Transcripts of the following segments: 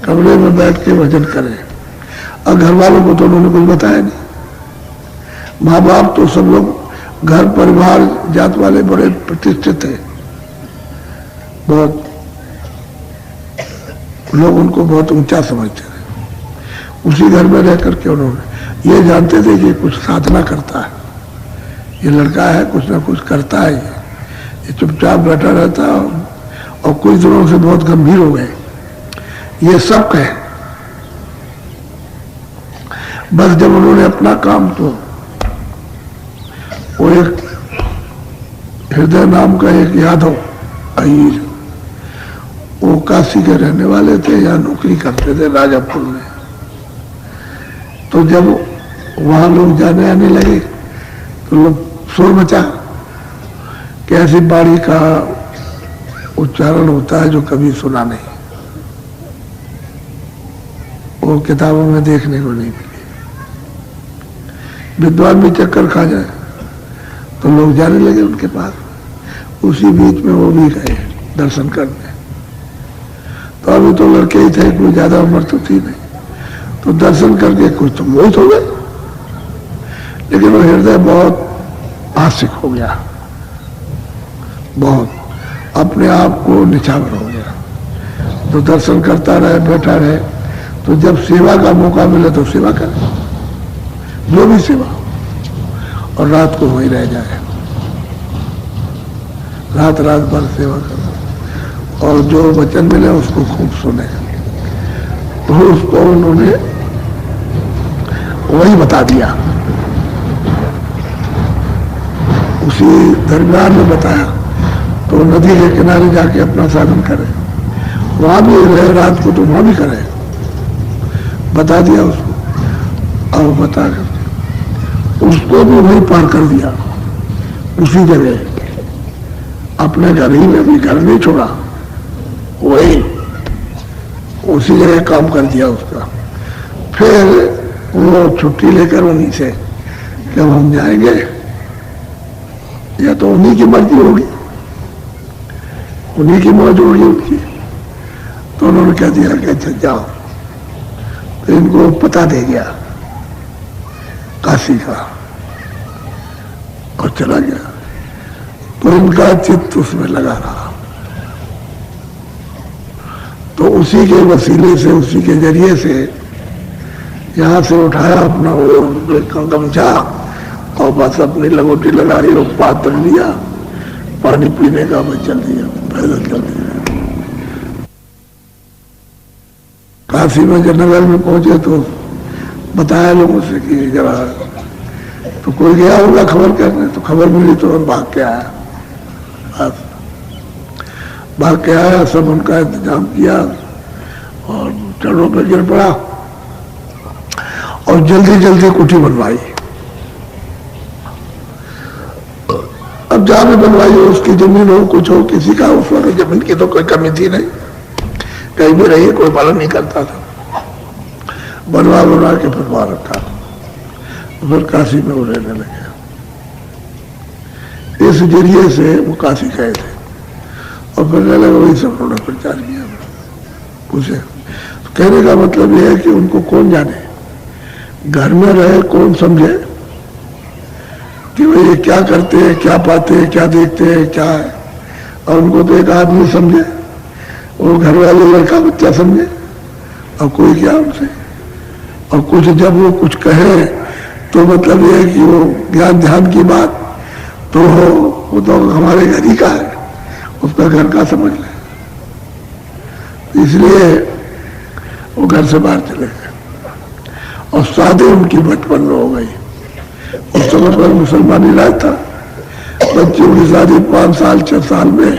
कमरे में बैठ के भजन करें। और घर वालों को तो उन्होंने कुछ बताया नहीं। माँ बाप तो सब लोग घर परिवार जात वाले बड़े प्रतिष्ठित थे, बहुत लोग उनको बहुत ऊंचा समझते थे। उसी घर में रह करके उन्होंने ये जानते थे कि कुछ साधना करता है, ये लड़का है कुछ ना कुछ करता है, ये चुपचाप बैठा रहता है। और कुछ दिनों से बहुत गंभीर हो गए, ये सब कहे। बस जब उन्होंने अपना काम, तो वो एक हृदय नाम का एक यादव अहीर, वो काशी के रहने वाले थे, या नौकरी करते थे राजापुर में। तो जब वहां लोग जाने आने लगे तो लोग शोर मचा कि ऐसी बाड़ी का उच्चारण होता है जो कभी सुना नहीं, वो किताबों में देखने को नहीं मिली। विद्वान भी चक्कर खा जाए तो लोग जाने लगे उनके पास। उसी बीच में वो भी गए दर्शन करने। तो अभी तो लड़के ही थे, कोई ज्यादा उम्र तो थी नहीं, तो दर्शन करके कुछ तो मोहित हो गए। लेकिन वो हृदय बहुत आशिक हो गया, बहुत अपने आप को निछावर हो गया। तो दर्शन करता रहे, बैठा रहे। तो जब सेवा का मौका मिले तो सेवा करे, जो भी सेवा, और रात को वहीं रह जाए, रात रात भर सेवा करे, और जो वचन मिले उसको खूब सुने। तो उसको उन्होंने वही बता दिया, उसी दरमियान में बताया। तो नदी के किनारे जाके अपना साधन करे, वहां भी रहे रात को, तो वहां भी करे, बता दिया उसको। और बता कर उसको भी वहीं पार कर दिया, उसी जगह, अपने घर ही में भी घर नहीं छोड़ा, वही उसी जगह काम कर दिया उसका। फिर वो छुट्टी लेकर उन्हीं से जब हम जाएंगे, या तो उन्हीं की मर्जी होगी, उन्हीं की मौज होगी उनकी। तो उन्होंने कह दिया कि अच्छा जाओ। तो इनको पता दे गया काशी का, और चला गया। तो इनका चित्त उसमें लगा रहा। तो उसी के वसीले से, उसी के जरिए से यहां से उठाया अपना वो गमछा, और बस अपनी लगोटी लगाई और पात्र लिया, पानी पीने का, बस चल दिया, पैदल चल दिया। काशी में जब नगर में पहुंचे तो बताया लोगों से कि जरा, तो कोई गया होगा खबर करने, तो खबर मिली तो भाग के आया। बस भाग के आया, सब उनका इंतजाम किया, और चढ़ों पे गिर पड़ा, और जल्दी जल्दी कुटी बनवाई। अब जहां भी बनवाई हो, उसकी जमीन हो, कुछ हो, किसी का उस वक्त जमीन की तो कोई कमी थी नहीं, कहीं भी रही, कोई पालन नहीं करता था। बनवा बना के फिर वहां रखा, फिर काशी में वो रहने लगे। इस जरिए से वो काशी गए थे, और फिर रहने लगे, वही सब उन्होंने प्रचार किया। पूछे तो कहने का मतलब यह है कि उनको कौन जाने, घर में रहे कौन समझे कि भाई ये क्या करते हैं, क्या पाते हैं, क्या देखते हैं, क्या है। और उनको तो एक आदमी समझे, वो घर वाले लड़का बच्चा समझे, और कोई क्या उनसे। और कुछ जब वो कुछ कहे तो मतलब ये है कि वो ज्ञान ध्यान की बात तो हो, वो तो हमारे घर ही का है, उसका घर का समझ ले। इसलिए वो घर से बाहर चले गए, और शादी उनकी बचपन में हो गई। उस समय पर मुसलमानी राज था, बच्चों की शादी 5 साल 6 साल में,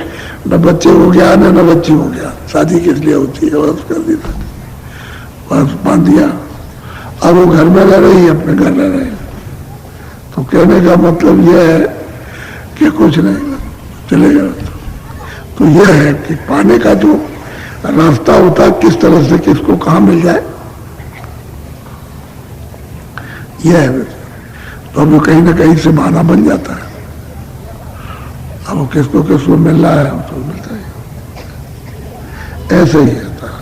न बच्चे हो गया न बच्ची हो गया। शादी किस लिए होती है, बस कर दी, बस बांध दिया। अब वो घर में रह रही, अपने घर रह रहे। तो कहने का मतलब यह है कि कुछ नहीं, चलेगा। तो यह है कि पाने का जो रास्ता होता है, किस तरह से किसको कहां मिल जाए, यह है। तो अब कहीं ना कहीं से बहाना बन जाता है। अब वो किसको मिल रहा है, हमको मिलता है, ऐसे ही रहता है।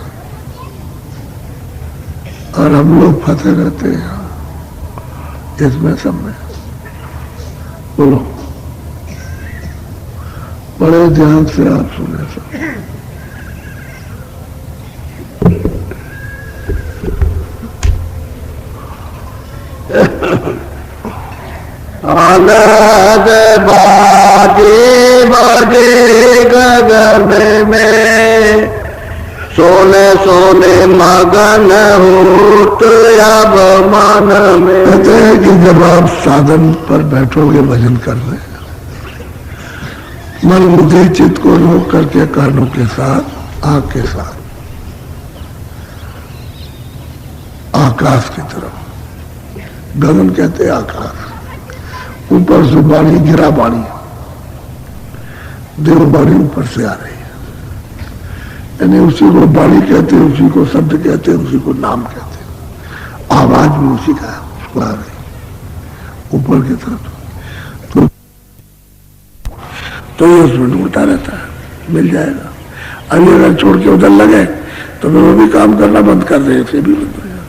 और हम लोग फंसे रहते हैं इसमें सब में। बोलो, बड़े ध्यान से आप सुने सब। आनंद बाजे बाजे गगन में, सोने सोने मगन होत अब मन में। कहते हैं कि जब आप साधन पर बैठोगे भजन करने, मन बुद्धि चित्त को रोक करके कानों के साथ, आंख के साथ आकाश की तरफ, गगन कहते हैं आकाश, ऊपर से बाणी गिरा बाणी, देव बाणी ऊपर से आ रही है, यानी उसी को बाणी कहते हैं, उसी को शब्द कहते हैं, उसी को नाम कहते हैं, आवाज भी उसी का है, उसको आ रही ऊपर की तरफ। तो ये उसमें ढूंढता रहता है, मिल जाएगा। अभी अगर छोड़ के उधर लगे तो फिर वो भी काम करना बंद कर दे, इसे भी बंद हो जाए।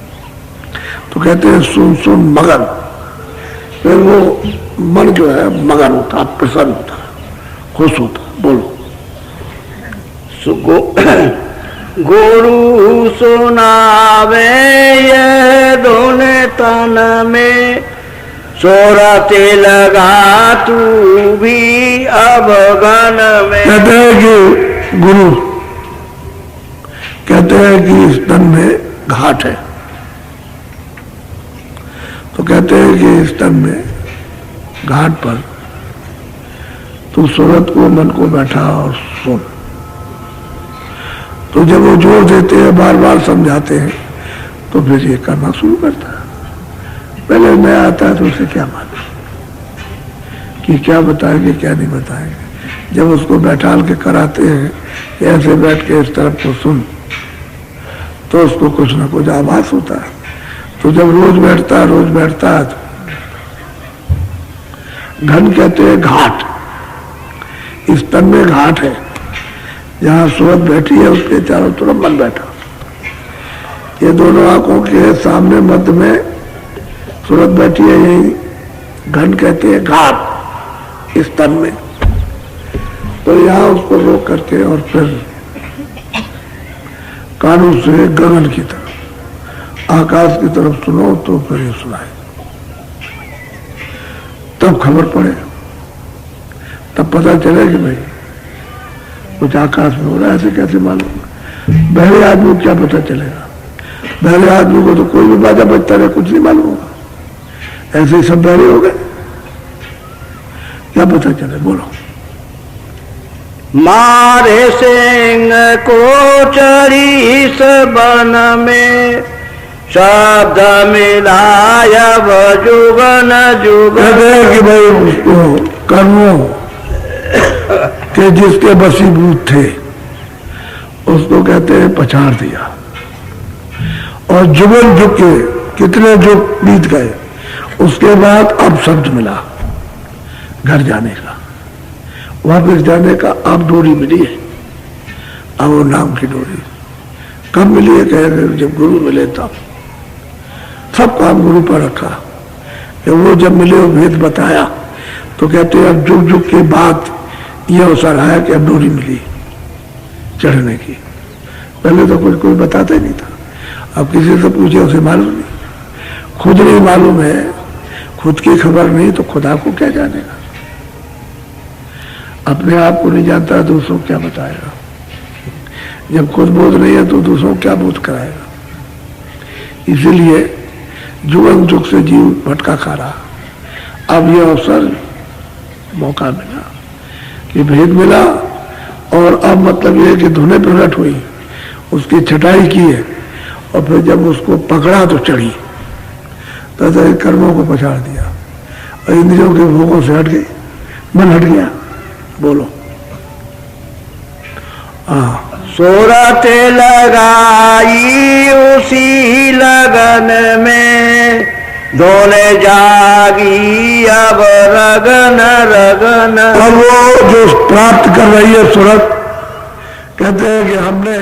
तो कहते हैं सुन सुन मगन, फिर वो मन जो है मगन होता, प्रसन्न होता, खुश होता। बोलो, गुरु सुनावे ये दोने तन में, सोरते लगा तू भी अब गन में। कहते हैं कि गुरु कहते हैं कि इस तन में घाट है, तो कहते हैं कि इस तन में घाट पर तू सूरत को, मन को बैठा और सुन। तो जब वो जोर देते हैं, बार बार समझाते हैं, तो फिर ये करना शुरू करता है। पहले नया आता है तो उसे क्या मालूम कि क्या बताएंगे क्या नहीं बताएंगे। जब उसको बैठाल के कराते हैं कि ऐसे बैठ के इस तरफ को सुन, तो उसको कुछ ना कुछ आभास होता है। तो जब रोज बैठता है तो घन कहते हैं घाट, इस तन में घाट है, जहां सूरत बैठी है उसके चारों तरफ मन बैठा। ये दोनों आंखों के सामने मध्य में सूरत बैठी है, यही घन कहते हैं घाट, इस तन में। तो यहाँ उसको रोक करके और फिर कानों से गगन की तरफ, आकाश की तरफ सुनो, तो फिर ये सुनाए, तब खबर पड़े, तब पता चले कि भाई कुछ आकाश में हो रहा है। ऐसे कैसे मालूम? बहरे आदमी को क्या पता चलेगा? बहरे आदमी को तो कोई भी बाजा बजता रहे, कुछ नहीं मालूम होगा। ऐसे ही सब बहरे हो गए, क्या पता चले? बोलो। मारे सिंह को चरी सबन में, शब्द मिलाया जुगन जुगन। कि भाई उसको कर्मों के जिसके बसीभूत थे उसको कहते हैं पछाड़ दिया, और जुगन जुग के कितने जुग बीत गए, उसके बाद अब शब्द मिला घर जाने का, वापस जाने का। अब डोरी मिली है, अब वो नाम की डोरी कब मिली है? कह रहे जब गुरु मिले तब। सब काम गुरु पर रखा, कि वो जब मिले वो भेद बताया, तो कहते हैं अब जुग जुग के बाद ये अवसर आया कि अब डोरी मिली चढ़ने की। पहले तो कोई बताता ही नहीं था। अब किसी से पूछे उसे मालूम नहीं, खुद नहीं मालूम है, खुद की खबर नहीं तो खुदा को क्या जानेगा? अपने आप को नहीं जानता, दूसरों को क्या बताएगा? जब खुद बोध नहीं है तो दूसरों को क्या बोध कराएगा? इसीलिए जुगन जुग से जीव भटका खा रहा। अब यह अवसर, मौका मिला कि भेद मिला, और अब मतलब यह कि धुने प्रकट हुई, उसकी छटाई की है, और फिर जब उसको पकड़ा तो चढ़ी, तो कर्मों को पछाड़ दिया और इंद्रियों के भोगों से हट गई, मन हट गया। बोलो। हाँ, सूरत लगाई उसी लगन में, दोने जागी अब रगन रगन। और वो जो प्राप्त कर रही है सूरत, कहते हैं कि हमने